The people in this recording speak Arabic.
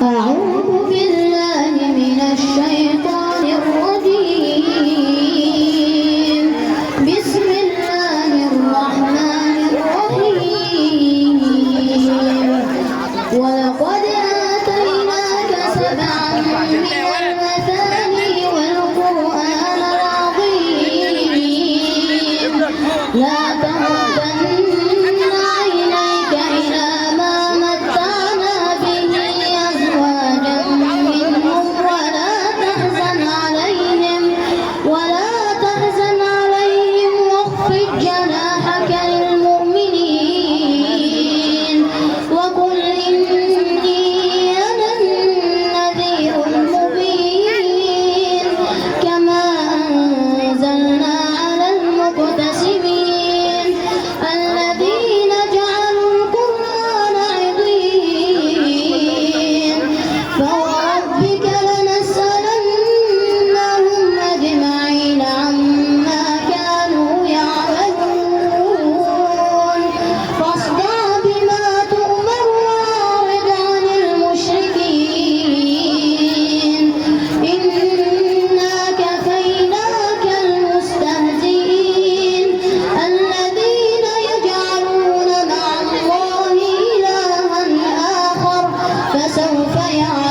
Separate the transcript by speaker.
Speaker 1: أعوذ بالله من الشيطان الرجيم. بسم الله الرحمن الرحيم. ولقد آتيناك سبعا من المثاني والقرآن العظيم. لا تمدن عينيك إلى ما متعنا به أزواجا منهم ولا تحزن عليهم واخفض جناحك للمؤمنين وقل إني أنا النذير المبين. كما أنزلنا على المقتسمين الذين جعلوا القرآن عضين. فوربك لنسألنهم أجمعين عما كانوا يعملون. فاصدع بما تؤمر وأعرض عن المشركين إنا كفيناك المستهزئين الذين يجعلون مع الله إلها آخر فسوف يعلمون.